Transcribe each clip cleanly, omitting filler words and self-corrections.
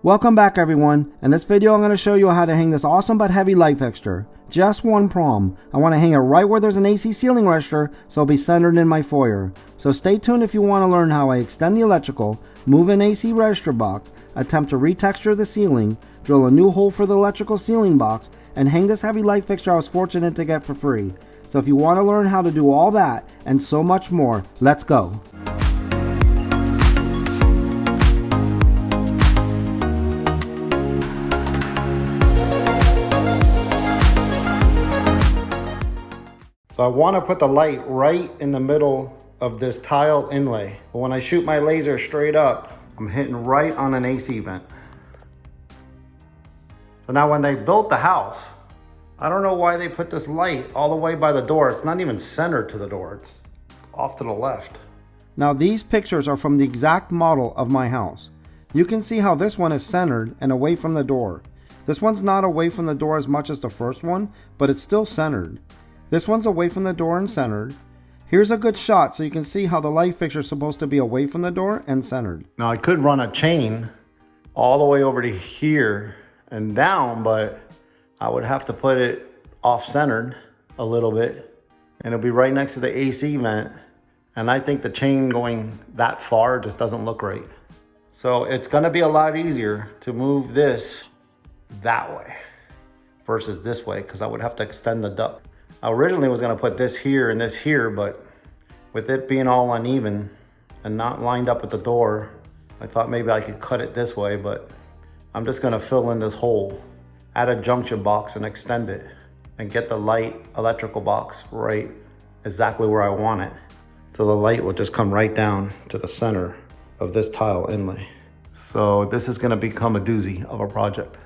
Welcome back everyone. In this video I'm going to show you how to hang this awesome but heavy light fixture. Just one problem. I want to hang it right where there's an AC ceiling register so it'll be centered in my foyer. So stay tuned if you want to learn how I extend the electrical, move an AC register box, attempt to retexture the ceiling, drill a new hole for the electrical ceiling box, and hang this heavy light fixture I was fortunate to get for free. So if you want to learn how to do all that and so much more, let's go. So I want to put the light right in the middle of this tile inlay. But when I shoot my laser straight up, I'm hitting right on an AC vent. So now when they built the house, I don't know why they put this light all the way by the door. It's not even centered to the door. It's off to the left. Now these pictures are from the exact model of my house. You can see how this one is centered and away from the door. This one's not away from the door as much as the first one, but it's still centered. This one's away from the door and centered. Here's a good shot so you can see how the light fixture is supposed to be away from the door and centered. Now I could run a chain all the way over to here and down, but I would have to put it off-centered a little bit, and it'll be right next to the AC vent. And I think the chain going that far just doesn't look right. So it's gonna be a lot easier to move this that way versus this way, because I would have to extend the duct. I originally was gonna put this here and this here, but with it being all uneven and not lined up with the door, I thought maybe I could cut it this way, but I'm just gonna fill in this hole, add a junction box and extend it and get the light electrical box right exactly where I want it. So the light will just come right down to the center of this tile inlay. So this is gonna become a doozy of a project.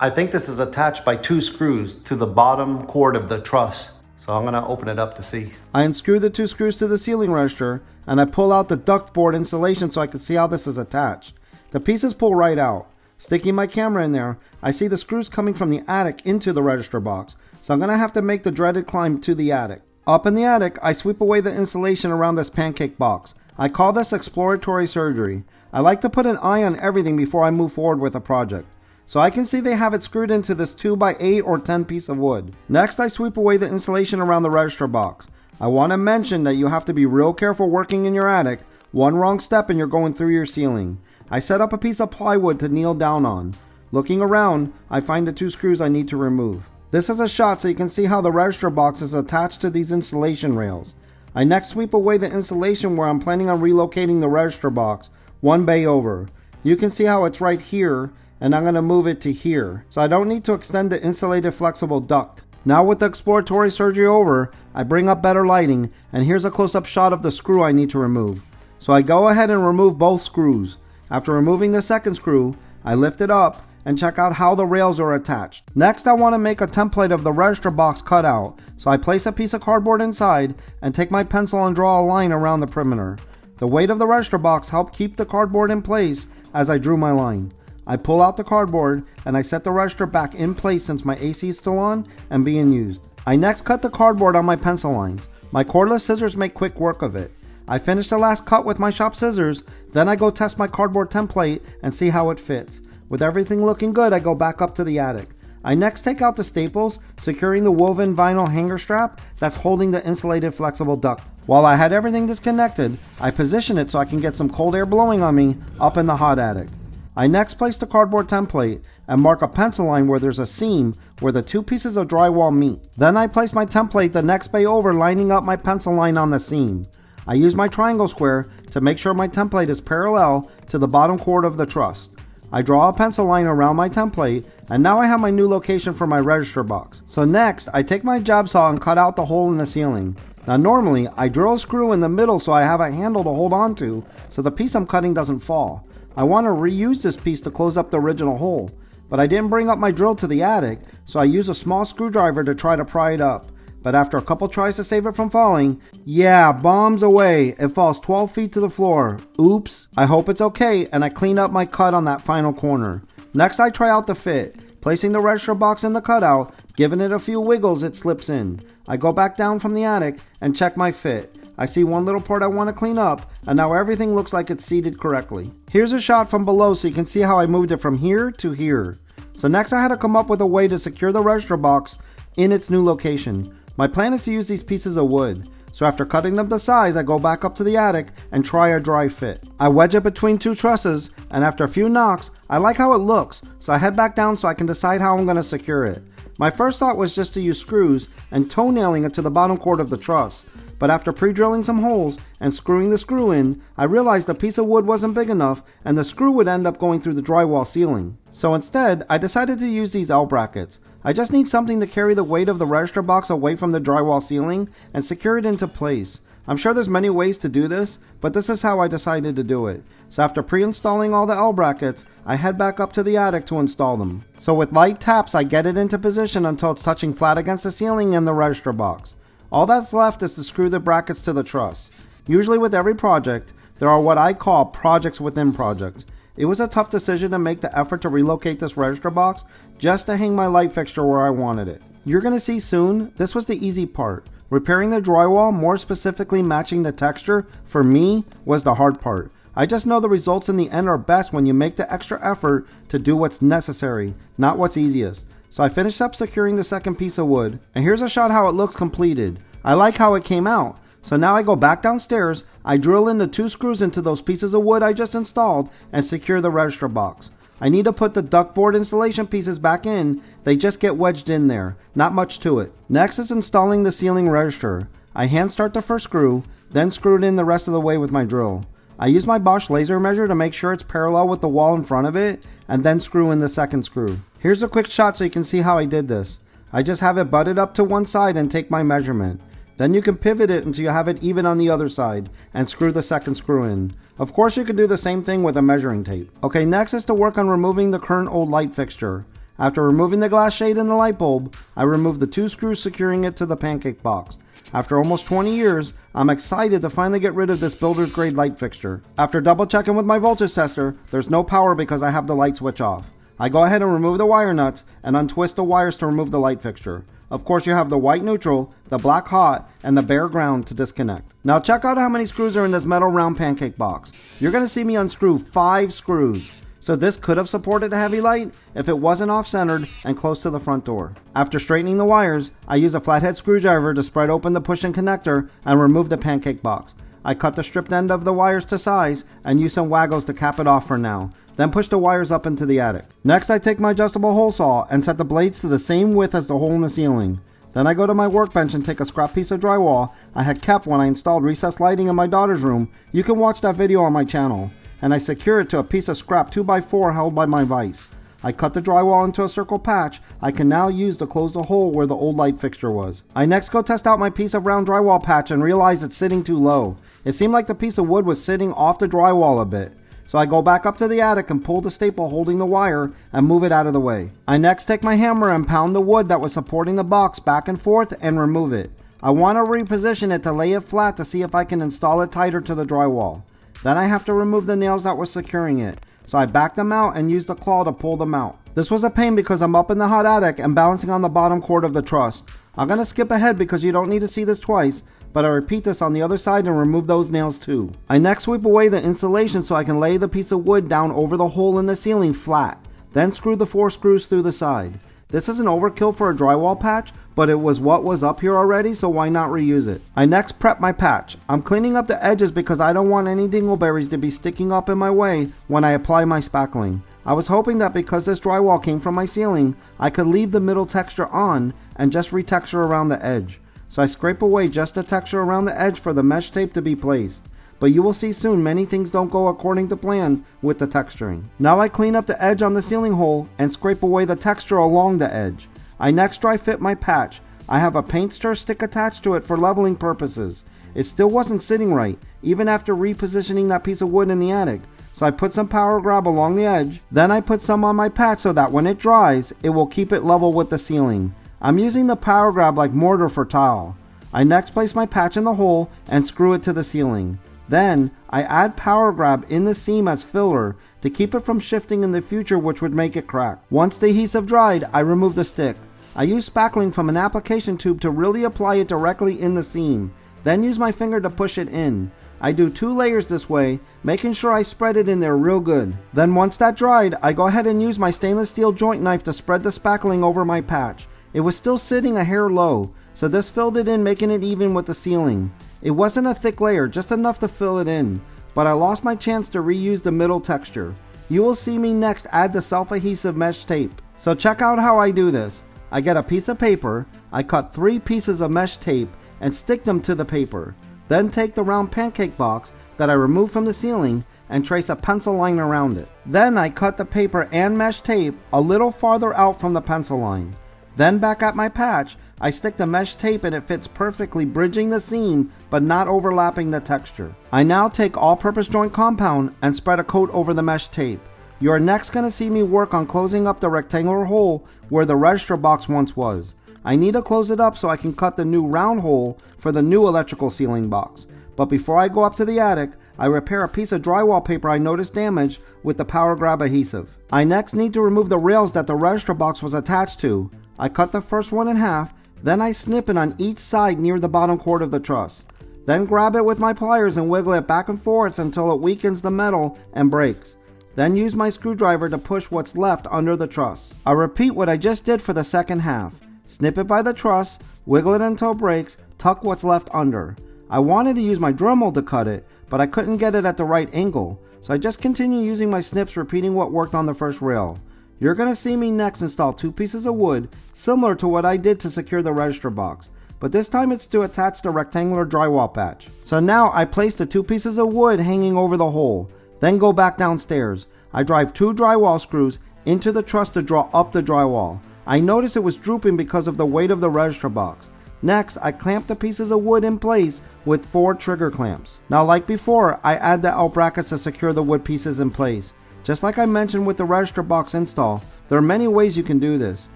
I think this is attached by 2 screws to the bottom cord of the truss. So I'm gonna open it up to see. I unscrew the 2 screws to the ceiling register and I pull out the duct board insulation so I can see how this is attached. The pieces pull right out. Sticking my camera in there, I see the screws coming from the attic into the register box. So I'm gonna have to make the dreaded climb to the attic. Up in the attic, I sweep away the insulation around this pancake box. I call this exploratory surgery. I like to put an eye on everything before I move forward with a project. So I can see they have it screwed into this 2x8 or 10 piece of wood. Next, I sweep away the insulation around the register box. I want to mention that you have to be real careful working in your attic. One wrong step and you're going through your ceiling. I set up a piece of plywood to kneel down on. Looking around, I find the 2 screws I need to remove. This is a shot so you can see how the register box is attached to these insulation rails. I next sweep away the insulation where I'm planning on relocating the register box 1 bay over. You can see how it's right here, and I'm going to move it to here, so I don't need to extend the insulated flexible duct. Now with the exploratory surgery over, I bring up better lighting, and here's a close-up shot of the screw I need to remove. So I go ahead and remove both screws. After removing the second screw, I lift it up and check out how the rails are attached. Next, I want to make a template of the register box cutout, so I place a piece of cardboard inside and take my pencil and draw a line around the perimeter. The weight of the register box helped keep the cardboard in place as I drew my line. I pull out the cardboard and I set the register back in place since my AC is still on and being used. I next cut the cardboard on my pencil lines. My cordless scissors make quick work of it. I finish the last cut with my shop scissors, then I go test my cardboard template and see how it fits. With everything looking good, I go back up to the attic. I next take out the staples, securing the woven vinyl hanger strap that's holding the insulated flexible duct. While I had everything disconnected, I position it so I can get some cold air blowing on me up in the hot attic. I next place the cardboard template and mark a pencil line where there's a seam where the 2 pieces of drywall meet. Then I place my template the next bay over, lining up my pencil line on the seam. I use my triangle square to make sure my template is parallel to the bottom cord of the truss. I draw a pencil line around my template, and now I have my new location for my register box. So next, I take my job saw and cut out the hole in the ceiling. Now normally, I drill a screw in the middle so I have a handle to hold on to so the piece I'm cutting doesn't fall. I want to reuse this piece to close up the original hole, but I didn't bring up my drill to the attic, so I use a small screwdriver to try to pry it up. But after a couple tries to save it from falling, yeah, bombs away, it falls 12 feet to the floor. Oops. I hope it's okay, and I clean up my cut on that final corner. Next, I try out the fit. Placing the register box in the cutout, giving it a few wiggles, it slips in. I go back down from the attic and check my fit. I see one little part I want to clean up, and now everything looks like it's seated correctly. Here's a shot from below so you can see how I moved it from here to here. So next I had to come up with a way to secure the register box in its new location. My plan is to use these pieces of wood. So after cutting them to size, I go back up to the attic and try a dry fit. I wedge it between two trusses, and after a few knocks, I like how it looks, so I head back down so I can decide how I'm going to secure it. My first thought was just to use screws and toenailing it to the bottom cord of the truss, but after pre-drilling some holes and screwing the screw in, I realized the piece of wood wasn't big enough and the screw would end up going through the drywall ceiling. So instead, I decided to use these L brackets. I just need something to carry the weight of the register box away from the drywall ceiling and secure it into place. I'm sure there's many ways to do this, but this is how I decided to do it. So after pre-installing all the L brackets, I head back up to the attic to install them. So with light taps, I get it into position until it's touching flat against the ceiling and the register box. All that's left is to screw the brackets to the truss. Usually with every project, there are what I call projects within projects. It was a tough decision to make the effort to relocate this register box just to hang my light fixture where I wanted it. You're going to see soon, this was the easy part. Repairing the drywall, more specifically matching the texture, for me, was the hard part. I just know the results in the end are best when you make the extra effort to do what's necessary, not what's easiest. So I finished up securing the second piece of wood, and here's a shot how it looks completed. I like how it came out. So now I go back downstairs, I drill in the 2 screws into those pieces of wood I just installed and secure the register box. I need to put the ductboard installation pieces back in, they just get wedged in there, not much to it. Next is installing the ceiling register. I hand start the first screw, then screw it in the rest of the way with my drill. I use my Bosch laser measure to make sure it's parallel with the wall in front of it, and then screw in the second screw. Here's a quick shot so you can see how I did this. I just have it butted up to one side and take my measurement. Then you can pivot it until you have it even on the other side and screw the second screw in. Of course you can do the same thing with a measuring tape. Okay, next is to work on removing the current old light fixture. After removing the glass shade and the light bulb, I removed the 2 screws securing it to the pancake box. After almost 20 years, I'm excited to finally get rid of this builder's grade light fixture. After double checking with my voltage tester, there's no power because I have the light switch off. I go ahead and remove the wire nuts and untwist the wires to remove the light fixture. Of course you have the white neutral, the black hot, and the bare ground to disconnect. Now check out how many screws are in this metal round pancake box. You're going to see me unscrew 5 screws. So this could have supported a heavy light if it wasn't off-centered and close to the front door. After straightening the wires, I use a flathead screwdriver to spread open the push-in connector and remove the pancake box. I cut the stripped end of the wires to size and use some waggles to cap it off for now. Then push the wires up into the attic. Next I take my adjustable hole saw and set the blades to the same width as the hole in the ceiling. Then I go to my workbench and take a scrap piece of drywall I had kept when I installed recessed lighting in my daughter's room. You can watch that video on my channel. And I secure it to a piece of scrap 2x4 held by my vise. I cut the drywall into a circle patch I can now use to close the hole where the old light fixture was. I next go test out my piece of round drywall patch and realize it's sitting too low. It seemed like the piece of wood was sitting off the drywall a bit. So I go back up to the attic and pull the staple holding the wire and move it out of the way. I next take my hammer and pound the wood that was supporting the box back and forth and remove it. I want to reposition it to lay it flat to see if I can install it tighter to the drywall. Then I have to remove the nails that were securing it. So I back them out and use the claw to pull them out. This was a pain because I'm up in the hot attic and balancing on the bottom cord of the truss. I'm going to skip ahead because you don't need to see this twice, but I repeat this on the other side and remove those nails too. I next sweep away the insulation so I can lay the piece of wood down over the hole in the ceiling flat. Then screw the 4 screws through the side. This is an overkill for a drywall patch, but it was what was up here already, so why not reuse it? I next prep my patch. I'm cleaning up the edges because I don't want any dingleberries to be sticking up in my way when I apply my spackling. I was hoping that because this drywall came from my ceiling, I could leave the middle texture on and just retexture around the edge. So I scrape away just the texture around the edge for the mesh tape to be placed. But you will see soon many things don't go according to plan with the texturing. Now I clean up the edge on the ceiling hole and scrape away the texture along the edge. I next dry fit my patch. I have a paint stir stick attached to it for leveling purposes. It still wasn't sitting right, even after repositioning that piece of wood in the attic. So I put some power grab along the edge. Then I put some on my patch so that when it dries, it will keep it level with the ceiling. I'm using the power grab like mortar for tile. I next place my patch in the hole and screw it to the ceiling. Then, I add power grab in the seam as filler to keep it from shifting in the future, which would make it crack. Once the adhesive dried, I remove the stick. I use spackling from an application tube to really apply it directly in the seam. then use my finger to push it in. I do 2 layers this way, making sure I spread it in there real good. Then once that dried, I go ahead and use my stainless steel joint knife to spread the spackling over my patch. It was still sitting a hair low, so this filled it in, making it even with the ceiling. It wasn't a thick layer, just enough to fill it in, but I lost my chance to reuse the middle texture. You will see me next add the self-adhesive mesh tape. So check out how I do this. I get a piece of paper, I cut 3 pieces of mesh tape and stick them to the paper. Then take the round pancake box that I removed from the ceiling and trace a pencil line around it. Then I cut the paper and mesh tape a little farther out from the pencil line. Then back at my patch, I stick the mesh tape and it fits perfectly, bridging the seam but not overlapping the texture. I now take all-purpose joint compound and spread a coat over the mesh tape. You are next going to see me work on closing up the rectangular hole where the register box once was. I need to close it up so I can cut the new round hole for the new electrical ceiling box. But before I go up to the attic, I repair a piece of drywall paper I noticed damaged with the power grab adhesive. I next need to remove the rails that the register box was attached to. I cut the first one in half, then I snip it on each side near the bottom cord of the truss. Then grab it with my pliers and wiggle it back and forth until it weakens the metal and breaks. Then use my screwdriver to push what's left under the truss. I repeat what I just did for the second half. Snip it by the truss, wiggle it until it breaks, tuck what's left under. I wanted to use my Dremel to cut it, but I couldn't get it at the right angle, so I just continue using my snips, repeating what worked on the first rail. You're going to see me next install 2 pieces of wood, similar to what I did to secure the register box, but this time it's to attach the rectangular drywall patch. So now I place the 2 pieces of wood hanging over the hole, then go back downstairs. I drive 2 drywall screws into the truss to draw up the drywall. I noticed it was drooping because of the weight of the register box. Next, I clamp the pieces of wood in place with 4 trigger clamps. Now, like before, I add the L brackets to secure the wood pieces in place. Just like I mentioned with the register box install, there are many ways you can do this.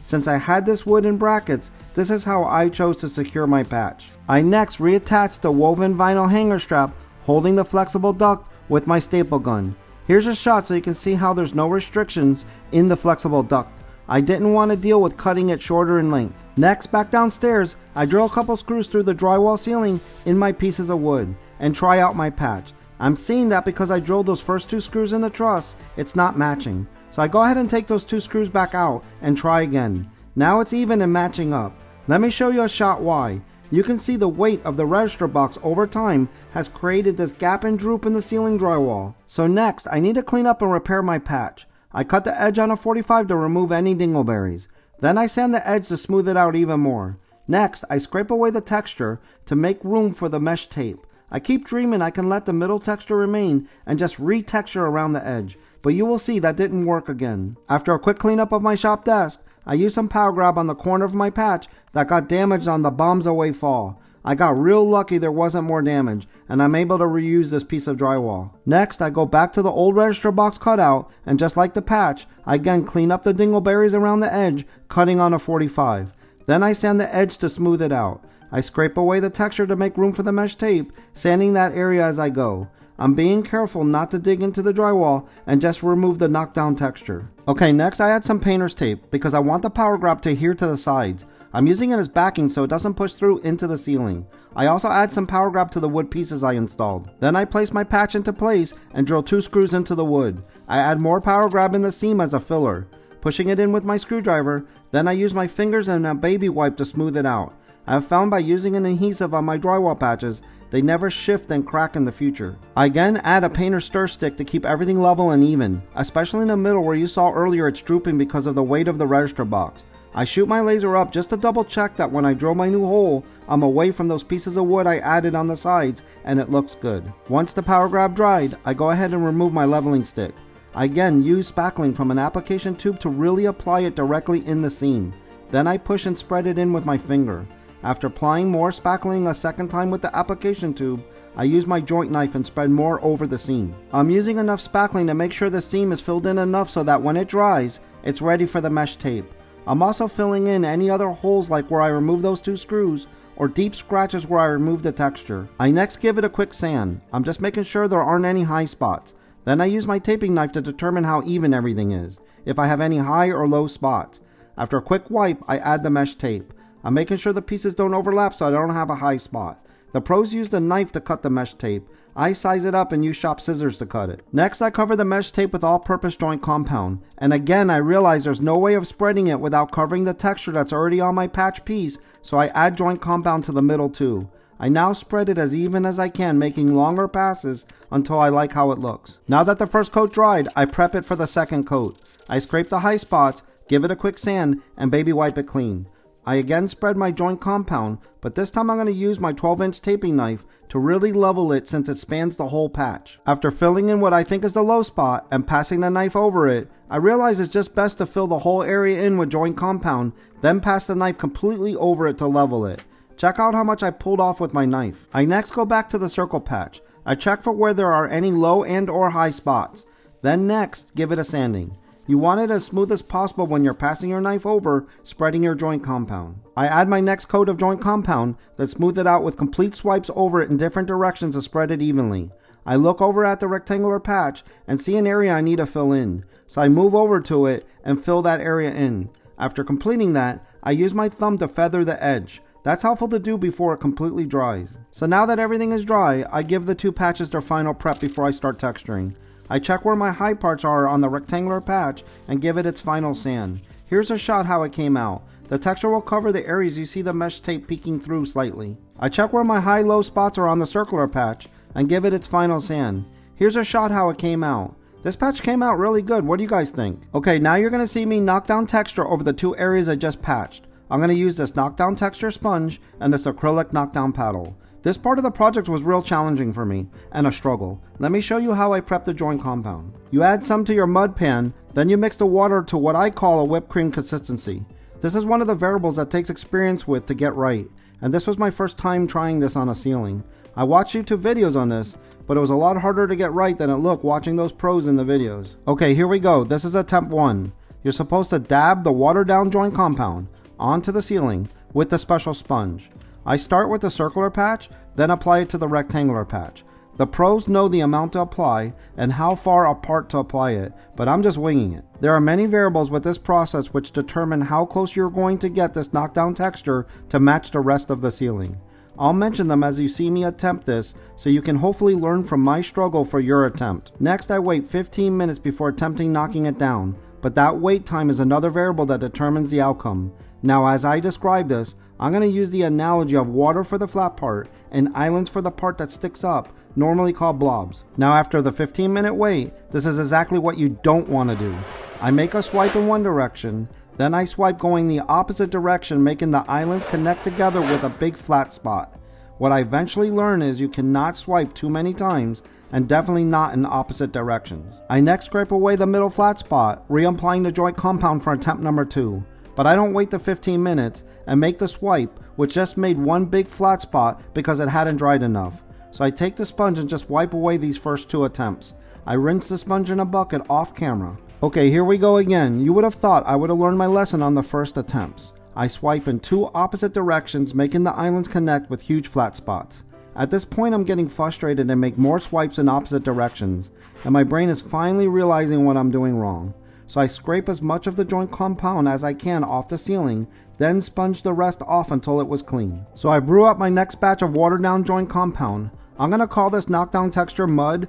Since I had this wood in brackets, this is how I chose to secure my patch. I next reattach the woven vinyl hanger strap holding the flexible duct with my staple gun. Here's a shot so you can see how there's no restrictions in the flexible duct. I didn't want to deal with cutting it shorter in length. Next, back downstairs, I drill a couple screws through the drywall ceiling in my pieces of wood and try out my patch. I'm seeing that because I drilled those first 2 screws in the truss, it's not matching. So I go ahead and take those 2 screws back out and try again. Now it's even and matching up. Let me show you a shot why. You can see the weight of the register box over time has created this gap and droop in the ceiling drywall. So next, I need to clean up and repair my patch. I cut the edge on a 45 to remove any dingleberries. Then I sand the edge to smooth it out even more. Next, I scrape away the texture to make room for the mesh tape. I keep dreaming I can let the middle texture remain and just retexture around the edge, but you will see that didn't work again. After a quick cleanup of my shop desk, I used some power grab on the corner of my patch that got damaged on the bombs away fall. I got real lucky there wasn't more damage, and I'm able to reuse this piece of drywall. Next, I go back to the old register box cutout, and just like the patch, I again clean up the dingleberries around the edge, cutting on a 45. Then I sand the edge to smooth it out. I scrape away the texture to make room for the mesh tape, sanding that area as I go. I'm being careful not to dig into the drywall and just remove the knockdown texture. Okay, next I add some painter's tape because I want the power grab to adhere to the sides. I'm using it as backing so it doesn't push through into the ceiling. I also add some power grab to the wood pieces I installed. Then I place my patch into place and drill 2 screws into the wood. I add more power grab in the seam as a filler, pushing it in with my screwdriver. Then I use my fingers and a baby wipe to smooth it out. I have found by using an adhesive on my drywall patches, they never shift and crack in the future. I again add a painter's stir stick to keep everything level and even, especially in the middle where you saw earlier it's drooping because of the weight of the register box. I shoot my laser up just to double check that when I drill my new hole, I'm away from those pieces of wood I added on the sides and it looks good. Once the power grab dried, I go ahead and remove my leveling stick. I again use spackling from an application tube to really apply it directly in the seam. Then I push and spread it in with my finger. After applying more spackling a second time with the application tube, I use my joint knife and spread more over the seam. I'm using enough spackling to make sure the seam is filled in enough so that when it dries, it's ready for the mesh tape. I'm also filling in any other holes like where I remove those 2 screws or deep scratches where I remove the texture. I next give it a quick sand. I'm just making sure there aren't any high spots. Then I use my taping knife to determine how even everything is, if I have any high or low spots. After a quick wipe, I add the mesh tape. I'm making sure the pieces don't overlap so I don't have a high spot. The pros used a knife to cut the mesh tape. I size it up and use shop scissors to cut it. Next, I cover the mesh tape with all-purpose joint compound. And again, I realize there's no way of spreading it without covering the texture that's already on my patch piece, so I add joint compound to the middle too. I now spread it as even as I can, making longer passes until I like how it looks. Now that the first coat dried, I prep it for the second coat. I scrape the high spots, give it a quick sand, and baby wipe it clean. I again spread my joint compound, but this time I'm going to use my 12-inch taping knife to really level it since it spans the whole patch. After filling in what I think is the low spot and passing the knife over it, I realize it's just best to fill the whole area in with joint compound, then pass the knife completely over it to level it. Check out how much I pulled off with my knife. I next go back to the circle patch. I check for where there are any low and or high spots. Then next, give it a sanding. You want it as smooth as possible when you're passing your knife over, spreading your joint compound. I add my next coat of joint compound, then smooth it out with complete swipes over it in different directions to spread it evenly. I look over at the rectangular patch and see an area I need to fill in, so I move over to it and fill that area in. After completing that, I use my thumb to feather the edge. That's helpful to do before it completely dries. So now that everything is dry, I give the two patches their final prep before I start texturing. I check where my high parts are on the rectangular patch and give it its final sand. Here's a shot how it came out. The texture will cover the areas you see the mesh tape peeking through slightly. I check where my high-low spots are on the circular patch and give it its final sand. Here's a shot how it came out. This patch came out really good. What do you guys think? Okay, now you're going to see me knock down texture over the two areas I just patched. I'm going to use this knockdown texture sponge and this acrylic knockdown paddle. This part of the project was real challenging for me and a struggle. Let me show you how I prep the joint compound. You add some to your mud pan, then you mix the water to what I call a whipped cream consistency. This is one of the variables that takes experience with to get right, and this was my first time trying this on a ceiling. I watched YouTube videos on this, but it was a lot harder to get right than it looked watching those pros in the videos. Okay, here we go. This is attempt 1. You're supposed to dab the watered down joint compound onto the ceiling with the special sponge. I start with the circular patch, then apply it to the rectangular patch. The pros know the amount to apply and how far apart to apply it, but I'm just winging it. There are many variables with this process which determine how close you're going to get this knockdown texture to match the rest of the ceiling. I'll mention them as you see me attempt this, so you can hopefully learn from my struggle for your attempt. Next, I wait 15 minutes before attempting knocking it down, but that wait time is another variable that determines the outcome. Now, as I describe this, I'm going to use the analogy of water for the flat part and islands for the part that sticks up, normally called blobs. Now, after the 15-minute wait, this is exactly what you don't want to do. I make a swipe in one direction, then I swipe going the opposite direction, making the islands connect together with a big flat spot. What I eventually learn is you cannot swipe too many times, and definitely not in opposite directions. I next scrape away the middle flat spot, reapplying the joint compound for attempt number 2. But I don't wait the 15 minutes and make the swipe, which just made one big flat spot because it hadn't dried enough. So I take the sponge and just wipe away these first 2 attempts. I rinse the sponge in a bucket off camera. Okay, here we go again. You would have thought I would have learned my lesson on the first attempts. I swipe in 2 opposite directions, making the islands connect with huge flat spots. At this point, I'm getting frustrated and make more swipes in opposite directions, and my brain is finally realizing what I'm doing wrong. So I scrape as much of the joint compound as I can off the ceiling, then sponge the rest off until it was clean. So I brew up my next batch of watered down joint compound. I'm going to call this knockdown texture mud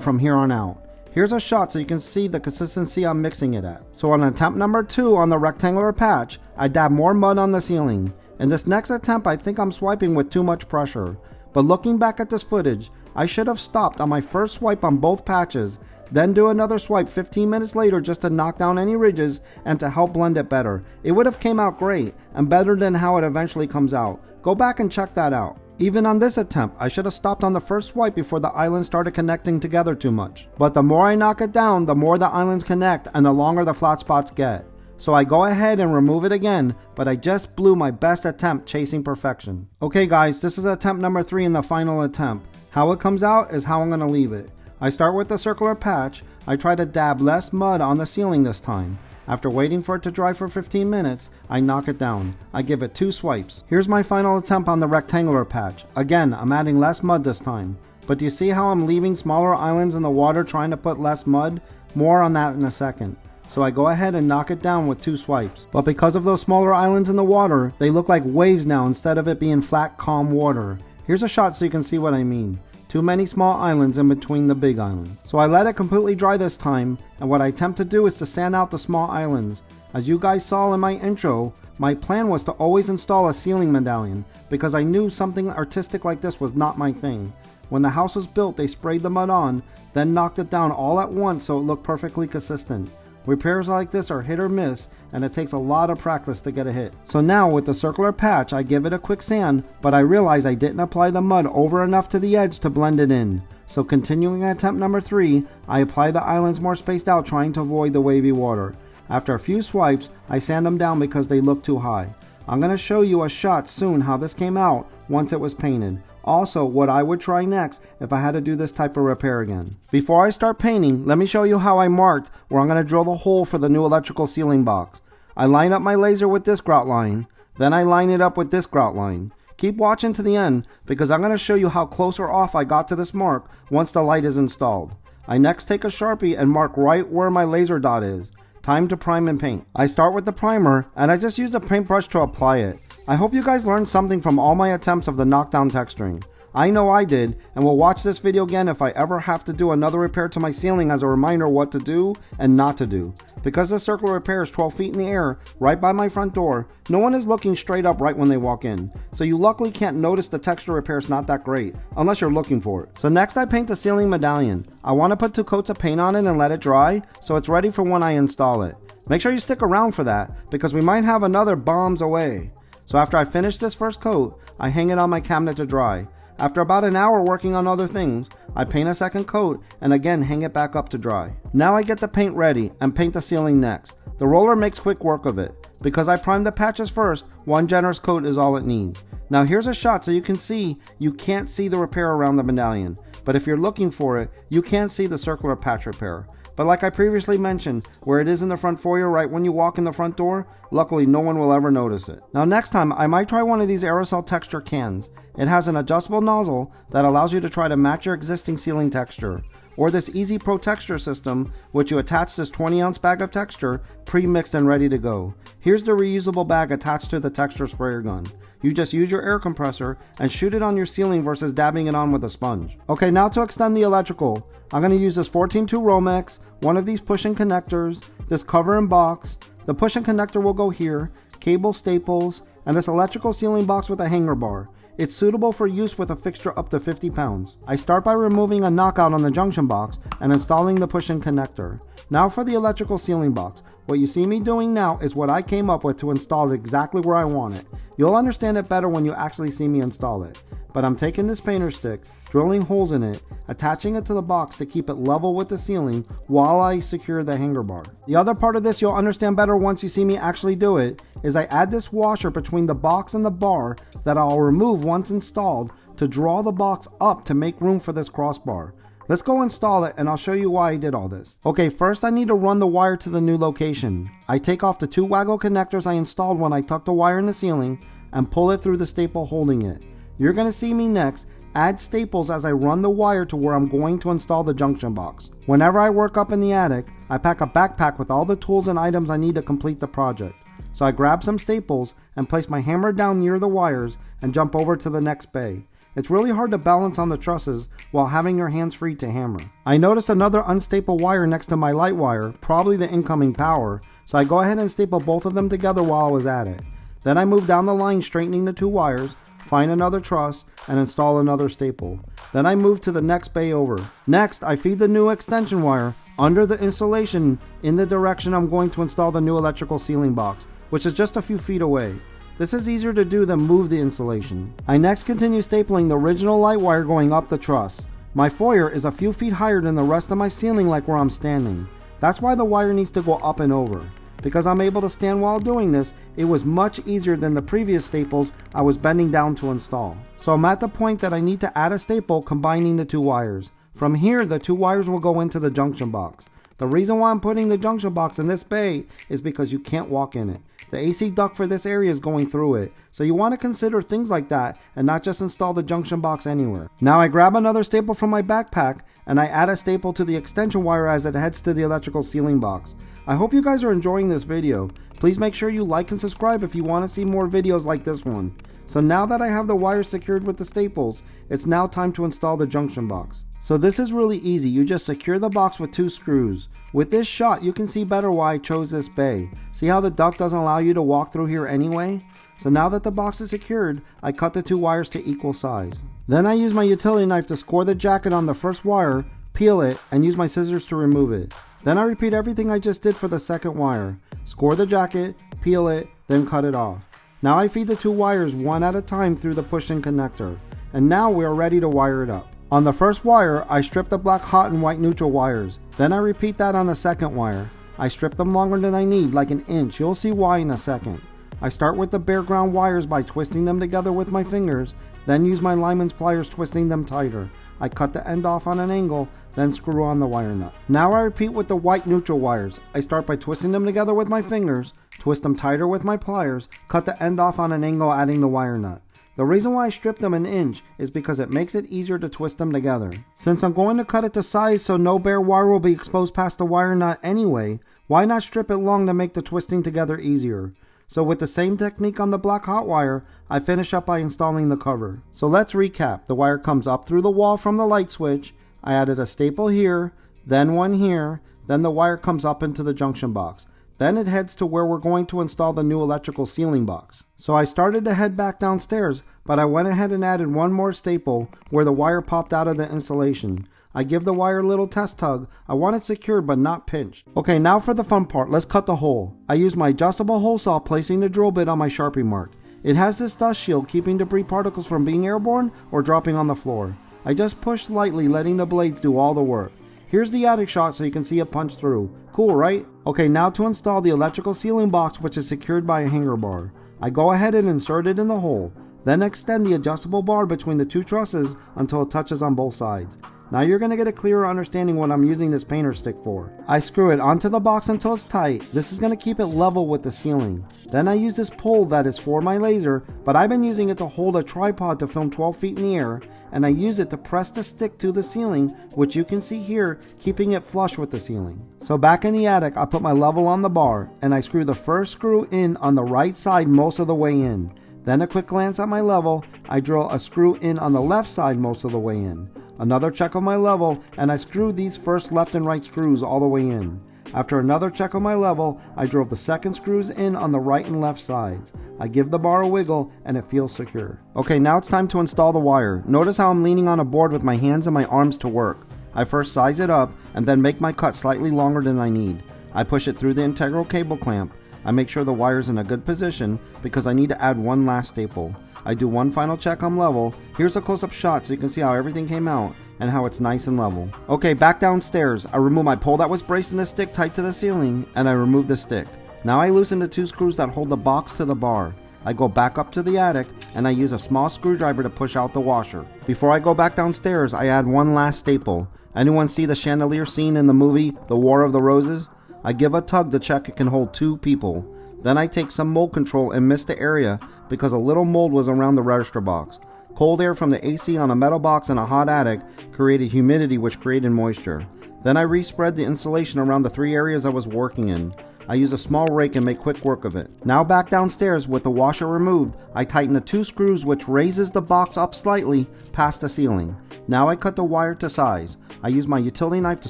from here on out. Here's a shot so you can see the consistency I'm mixing it at. So on attempt number 2 on the rectangular patch, I dab more mud on the ceiling. In this next attempt, I think I'm swiping with too much pressure. But looking back at this footage, I should have stopped on my first swipe on both patches, then do another swipe 15 minutes later just to knock down any ridges and to help blend it better. It would have came out great and better than how it eventually comes out. Go back and check that out. Even on this attempt, I should have stopped on the first swipe before the islands started connecting together too much. But the more I knock it down, the more the islands connect and the longer the flat spots get. So I go ahead and remove it again, but I just blew my best attempt chasing perfection. Okay guys, this is attempt number 3 in the final attempt. How it comes out is how I'm going to leave it. I start with the circular patch. I try to dab less mud on the ceiling this time. After waiting for it to dry for 15 minutes, I knock it down. I give it 2 swipes. Here's my final attempt on the rectangular patch. Again, I'm adding less mud this time. But do you see how I'm leaving smaller islands in the water trying to put less mud? More on that in a second. So I go ahead and knock it down with 2 swipes. But because of those smaller islands in the water, they look like waves now instead of it being flat, calm water. Here's a shot so you can see what I mean. Too many small islands in between the big islands. So I let it completely dry this time, and what I attempt to do is to sand out the small islands. As you guys saw in my intro, my plan was to always install a ceiling medallion because I knew something artistic like this was not my thing. When the house was built, they sprayed the mud on, then knocked it down all at once so it looked perfectly consistent. Repairs like this are hit or miss, and it takes a lot of practice to get a hit. So now with the circular patch, I give it a quick sand, but I realize I didn't apply the mud over enough to the edge to blend it in. So continuing attempt number 3, I apply the islands more spaced out, trying to avoid the wavy water. After a few swipes, I sand them down because they look too high. I'm going to show you a shot soon how this came out once it was painted. Also, what I would try next if I had to do this type of repair again. Before I start painting, let me show you how I marked where I'm going to drill the hole for the new electrical ceiling box. I line up my laser with this grout line, then I line it up with this grout line. Keep watching to the end because I'm going to show you how close or off I got to this mark once the light is installed. I next take a Sharpie and mark right where my laser dot is. Time to prime and paint. I start with the primer and I just use a paintbrush to apply it. I hope you guys learned something from all my attempts of the knockdown texturing. I know I did, and will watch this video again if I ever have to do another repair to my ceiling as a reminder what to do and not to do. Because this circular repair is 12 feet in the air, right by my front door, no one is looking straight up right when they walk in. So you luckily can't notice the texture repair is not that great, unless you're looking for it. So next I paint the ceiling medallion. I want to put 2 coats of paint on it and let it dry, so it's ready for when I install it. Make sure you stick around for that, because we might have another bombs away. So after I finish this first coat, I hang it on my cabinet to dry. After about an hour working on other things, I paint a second coat and again hang it back up to dry. Now I get the paint ready and paint the ceiling next. The roller makes quick work of it. Because I primed the patches first, 1 generous coat is all it needs. Now here's a shot so you can see you can't see the repair around the medallion. But if you're looking for it, you can see the circular patch repair. But like I previously mentioned, where it is in the front foyer right when you walk in the front door, luckily no one will ever notice it. Now next time, I might try one of these aerosol texture cans. It has an adjustable nozzle that allows you to try to match your existing ceiling texture. Or this Easy Pro texture system, which you attach this 20-ounce bag of texture, pre-mixed and ready to go. Here's the reusable bag attached to the texture sprayer gun. You just use your air compressor and shoot it on your ceiling versus dabbing it on with a sponge. Okay, now to extend the electrical. I'm going to use this 14-2 Romex, one of these push-in connectors, this cover and box. The push-in connector will go here, cable staples, and this electrical ceiling box with a hanger bar. It's suitable for use with a fixture up to 50 pounds. I start by removing a knockout on the junction box and installing the push-in connector. Now for the electrical ceiling box. What you see me doing now is what I came up with to install it exactly where I want it. You'll understand it better when you actually see me install it. But I'm taking this painter stick, drilling holes in it, attaching it to the box to keep it level with the ceiling while I secure the hanger bar. The other part of this you'll understand better once you see me actually do it, is I add this washer between the box and the bar that I'll remove once installed to draw the box up to make room for this crossbar. Let's go install it and I'll show you why I did all this. Okay, first I need to run the wire to the new location. I take off the 2 waggle connectors I installed when I tucked the wire in the ceiling and pull it through the staple holding it. You're going to see me next add staples as I run the wire to where I'm going to install the junction box. Whenever I work up in the attic, I pack a backpack with all the tools and items I need to complete the project. So I grab some staples and place my hammer down near the wires and jump over to the next bay. It's really hard to balance on the trusses while having your hands free to hammer. I noticed another unstapled wire next to my light wire, probably the incoming power, so I go ahead and staple both of them together while I was at it. Then I move down the line straightening the 2 wires, find another truss, and install another staple. Then I move to the next bay over. Next, I feed the new extension wire under the insulation in the direction I'm going to install the new electrical ceiling box, which is just a few feet away. This is easier to do than move the insulation. I next continue stapling the original light wire going up the truss. My foyer is a few feet higher than the rest of my ceiling like where I'm standing. That's why the wire needs to go up and over. Because I'm able to stand while doing this, it was much easier than the previous staples I was bending down to install. So I'm at the point that I need to add a staple combining the 2 wires. From here, the 2 wires will go into the junction box. The reason why I'm putting the junction box in this bay is because you can't walk in it. The AC duct for this area is going through it, so you want to consider things like that and not just install the junction box anywhere. Now I grab another staple from my backpack and I add a staple to the extension wire as it heads to the electrical ceiling box. I hope you guys are enjoying this video. Please make sure you like and subscribe if you want to see more videos like this one. So now that I have the wires secured with the staples, it's now time to install the junction box. So this is really easy. You just secure the box with 2 screws. With this shot, you can see better why I chose this bay. See how the duct doesn't allow you to walk through here anyway? So now that the box is secured, I cut the 2 wires to equal size. Then I use my utility knife to score the jacket on the first wire, peel it, and use my scissors to remove it. Then I repeat everything I just did for the second wire. Score the jacket, peel it, then cut it off. Now I feed the 2 wires one at a time through the push-in connector. And now we are ready to wire it up. On the first wire, I strip the black hot and white neutral wires. Then I repeat that on the second wire. I strip them longer than I need, like an inch. You'll see why in a second. I start with the bare ground wires by twisting them together with my fingers, then use my lineman's pliers twisting them tighter. I cut the end off on an angle, then screw on the wire nut. Now I repeat with the white neutral wires. I start by twisting them together with my fingers, twist them tighter with my pliers, cut the end off on an angle adding the wire nut. The reason why I strip them an inch is because it makes it easier to twist them together. Since I'm going to cut it to size so no bare wire will be exposed past the wire nut anyway, why not strip it long to make the twisting together easier? So with the same technique on the black hot wire, I finish up by installing the cover. So let's recap. The wire comes up through the wall from the light switch. I added a staple here, then one here, then the wire comes up into the junction box. Then it heads to where we're going to install the new electrical ceiling box. So I started to head back downstairs, but I went ahead and added one more staple where the wire popped out of the insulation. I give the wire a little test tug. I want it secured but not pinched. Okay, now for the fun part. Let's cut the hole. I use my adjustable hole saw, placing the drill bit on my Sharpie mark. It has this dust shield keeping debris particles from being airborne or dropping on the floor. I just push lightly, letting the blades do all the work. Here's the attic shot so you can see it punch through. Cool, right? Okay, now to install the electrical ceiling box, which is secured by a hanger bar. I go ahead and insert it in the hole, then extend the adjustable bar between the 2 trusses until it touches on both sides. Now you're going to get a clearer understanding what I'm using this painter stick for. I screw it onto the box until it's tight. This is going to keep it level with the ceiling. Then I use this pole that is for my laser, but I've been using it to hold a tripod to film 12 feet in the air, and I use it to press the stick to the ceiling, which you can see here, keeping it flush with the ceiling. So back in the attic, I put my level on the bar, and I screw the first screw in on the right side most of the way in. Then a quick glance at my level, I drill a screw in on the left side most of the way in. Another check of my level, and I screw these first left and right screws all the way in. After another check of my level, I drove the second screws in on the right and left sides. I give the bar a wiggle and it feels secure. Okay, now it's time to install the wire. Notice how I'm leaning on a board with my hands and my arms to work. I first size it up and then make my cut slightly longer than I need. I push it through the integral cable clamp. I make sure the wire's in a good position because I need to add one last staple. I do one final check on level. Here's a close-up shot so you can see how everything came out and how it's nice and level. Okay, back downstairs. I remove my pole that was bracing the stick tight to the ceiling, and I remove the stick. Now I loosen the 2 screws that hold the box to the bar. I go back up to the attic, and I use a small screwdriver to push out the washer. Before I go back downstairs, I add one last staple. Anyone see the chandelier scene in the movie The War of the Roses? I give a tug to check it can hold 2 people. Then I take some mold control and mist the area because a little mold was around the register box. Cold air from the AC on a metal box in a hot attic created humidity, which created moisture. Then I respread the insulation around the 3 areas I was working in. I use a small rake and make quick work of it. Now back downstairs with the washer removed, I tighten the 2 screws which raises the box up slightly past the ceiling. Now I cut the wire to size. I use my utility knife to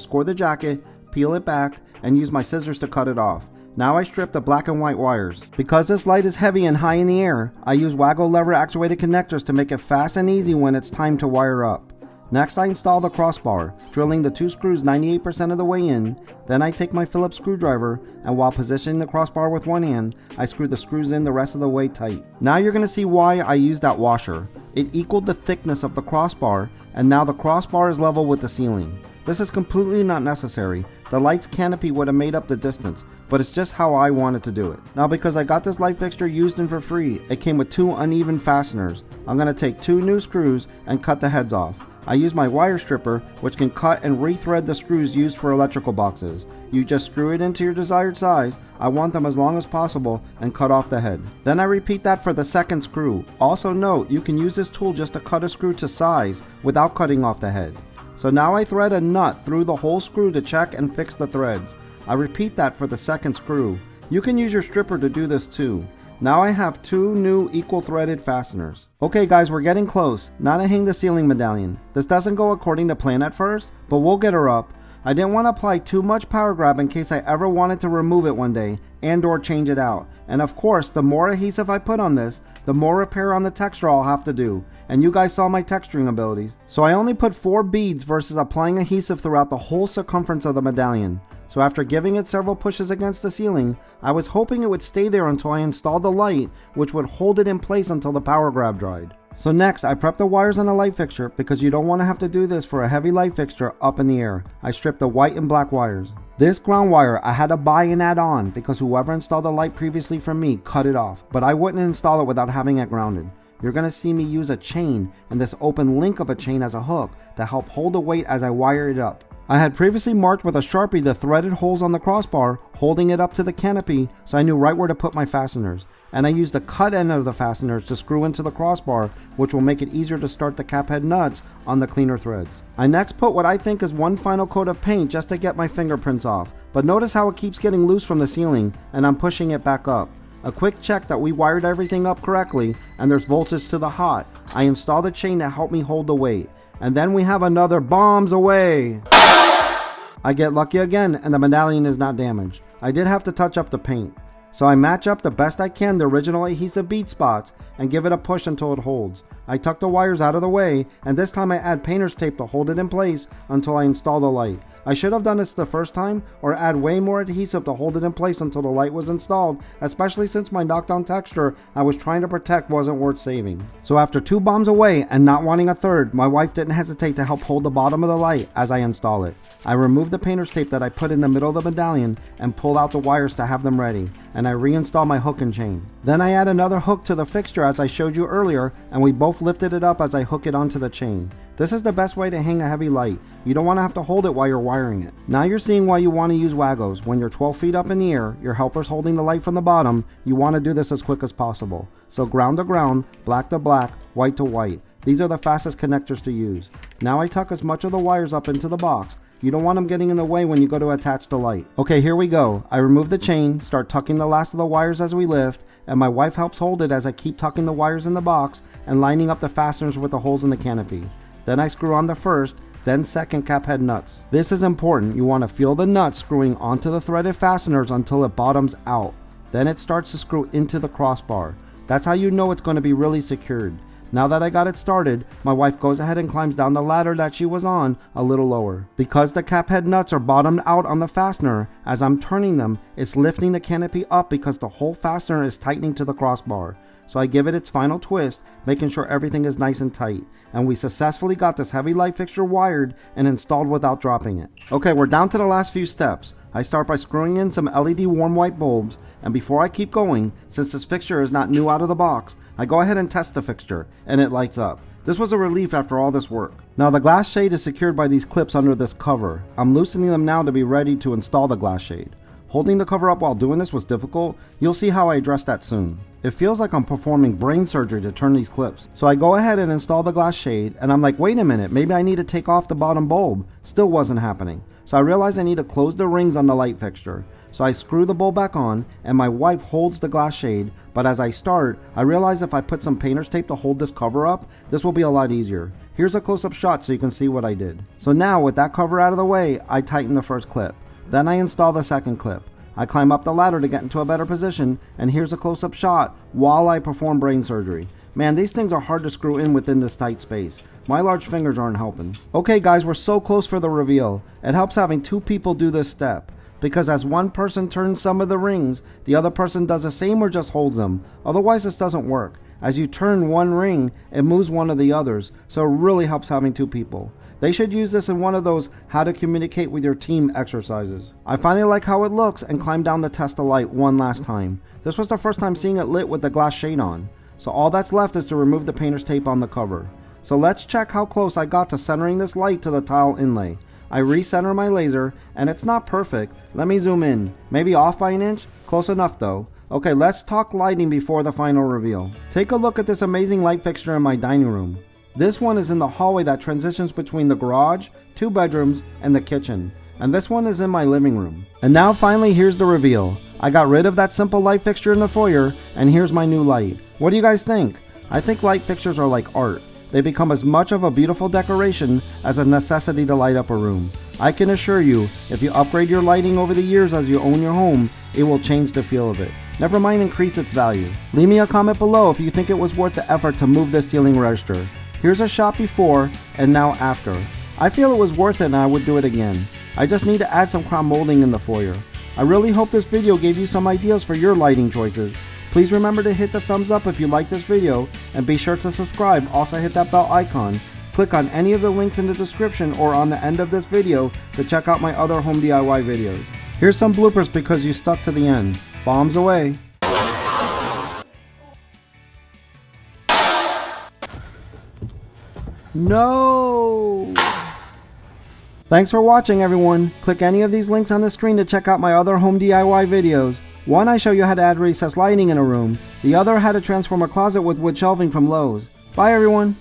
score the jacket, peel it back, and use my scissors to cut it off. Now I strip the black and white wires. Because this light is heavy and high in the air, I use waggle lever actuated connectors to make it fast and easy when it's time to wire up. Next I install the crossbar, drilling the 2 screws 98% of the way in. Then I take my Phillips screwdriver, and while positioning the crossbar with one hand, I screw the screws in the rest of the way tight. Now you're going to see why I used that washer. It equaled the thickness of the crossbar, and now the crossbar is level with the ceiling. This is completely not necessary. The light's canopy would have made up the distance, but it's just how I wanted to do it. Now because I got this light fixture used and for free, it came with 2 uneven fasteners. I'm going to take 2 new screws and cut the heads off. I use my wire stripper, which can cut and rethread the screws used for electrical boxes. You just screw it into your desired size. I want them as long as possible, and cut off the head. Then I repeat that for the second screw. Also note, you can use this tool just to cut a screw to size without cutting off the head. So now I thread a nut through the whole screw to check and fix the threads. I repeat that for the second screw. You can use your stripper to do this too. Now I have 2 new equal threaded fasteners. Okay guys, we're getting close. Now to hang the ceiling medallion. This doesn't go according to plan at first, but we'll get her up. I didn't want to apply too much power grab in case I ever wanted to remove it one day and or change it out. And of course, the more adhesive I put on this, the more repair on the texture I'll have to do. And you guys saw my texturing abilities. So I only put 4 beads versus applying adhesive throughout the whole circumference of the medallion. So after giving it several pushes against the ceiling, I was hoping it would stay there until I installed the light, which would hold it in place until the power grab dried. So next, I prepped the wires on a light fixture because you don't want to have to do this for a heavy light fixture up in the air. I stripped the white and black wires. This ground wire I had to buy and add on because whoever installed the light previously from me cut it off, but I wouldn't install it without having it grounded. You're going to see me use a chain and this open link of a chain as a hook to help hold the weight as I wire it up. I had previously marked with a Sharpie the threaded holes on the crossbar, holding it up to the canopy so I knew right where to put my fasteners. And I used the cut end of the fasteners to screw into the crossbar, which will make it easier to start the cap head nuts on the cleaner threads. I next put what I think is one final coat of paint just to get my fingerprints off, but notice how it keeps getting loose from the ceiling and I'm pushing it back up. A quick check that we wired everything up correctly and there's voltage to the hot. I install the chain to help me hold the weight. And then we have another bombs away. I get lucky again and the medallion is not damaged. I did have to touch up the paint. So I match up the best I can the original adhesive bead spots and give it a push until it holds. I tuck the wires out of the way and this time I add painter's tape to hold it in place until I install the light. I should have done this the first time or add way more adhesive to hold it in place until the light was installed, especially since my knockdown texture I was trying to protect wasn't worth saving. So after 2 bombs away and not wanting a third, my wife didn't hesitate to help hold the bottom of the light as I install it. I removed the painter's tape that I put in the middle of the medallion and pulled out the wires to have them ready, and I reinstall my hook and chain. Then I add another hook to the fixture as I showed you earlier, and we both lifted it up as I hook it onto the chain. This is the best way to hang a heavy light. You don't want to have to hold it while you're wiring it. Now you're seeing why you want to use Wagos. When you're 12 feet up in the air, your helper's holding the light from the bottom, you want to do this as quick as possible. So ground to ground, black to black, white to white. These are the fastest connectors to use. Now I tuck as much of the wires up into the box. You don't want them getting in the way when you go to attach the light. Okay, here we go. I remove the chain, start tucking the last of the wires as we lift, and my wife helps hold it as I keep tucking the wires in the box and lining up the fasteners with the holes in the canopy. Then I screw on the first, then second cap head nuts. This is important. You want to feel the nuts screwing onto the threaded fasteners until it bottoms out. Then it starts to screw into the crossbar. That's how you know it's going to be really secured. Now that I got it started, my wife goes ahead and climbs down the ladder that she was on a little lower. Because the cap head nuts are bottomed out on the fastener, as I'm turning them, it's lifting the canopy up because the whole fastener is tightening to the crossbar. So I give it its final twist, making sure everything is nice and tight. And we successfully got this heavy light fixture wired and installed without dropping it. Okay, we're down to the last few steps. I start by screwing in some LED warm white bulbs, and before I keep going, since this fixture is not new out of the box, I go ahead and test the fixture, and it lights up. This was a relief after all this work. Now the glass shade is secured by these clips under this cover. I'm loosening them now to be ready to install the glass shade. Holding the cover up while doing this was difficult. You'll see how I address that soon. It feels like I'm performing brain surgery to turn these clips. So I go ahead and install the glass shade, and I'm like, wait a minute, maybe I need to take off the bottom bulb. Still wasn't happening. So I realized I need to close the rings on the light fixture. So I screw the bulb back on, and my wife holds the glass shade, but as I start, I realize if I put some painter's tape to hold this cover up, this will be a lot easier. Here's a close-up shot so you can see what I did. So now, with that cover out of the way, I tighten the first clip. Then I install the second clip. I climb up the ladder to get into a better position, and here's a close-up shot while I perform brain surgery. Man, these things are hard to screw in within this tight space. My large fingers aren't helping. Okay guys, we're so close for the reveal. It helps having 2 people do this step, because as one person turns some of the rings, the other person does the same or just holds them. Otherwise this doesn't work. As you turn one ring, it moves one of the others, so it really helps having 2 people. They should use this in one of those how to communicate with your team exercises. I finally like how it looks and climb down to test the light one last time. This was the first time seeing it lit with the glass shade on. So all that's left is to remove the painter's tape on the cover. So let's check how close I got to centering this light to the tile inlay. I recenter my laser, and it's not perfect. Let me zoom in. Maybe off by an inch? Close enough though. Okay, let's talk lighting before the final reveal. Take a look at this amazing light fixture in my dining room. This one is in the hallway that transitions between the garage, 2 bedrooms, and the kitchen. and this one is in my living room. And now finally here's the reveal. I got rid of that simple light fixture in the foyer, and here's my new light. What do you guys think? I think light fixtures are like art. They become as much of a beautiful decoration as a necessity to light up a room. I can assure you, if you upgrade your lighting over the years as you own your home, it will change the feel of it. Never mind increase its value. Leave me a comment below if you think it was worth the effort to move this ceiling register. Here's a shot before and now after. I feel it was worth it and I would do it again. I just need to add some crown molding in the foyer. I really hope this video gave you some ideas for your lighting choices. Please remember to hit the thumbs up if you like this video, and be sure to subscribe. Also hit that bell icon. Click on any of the links in the description or on the end of this video to check out my other home DIY videos. Here's some bloopers because you stuck to the end. Bombs away. No! Thanks for watching, everyone. Click any of these links on the screen to check out my other home DIY videos. One, I show you how to add recessed lighting in a room. The other, how to transform a closet with wood shelving from Lowe's. Bye, everyone.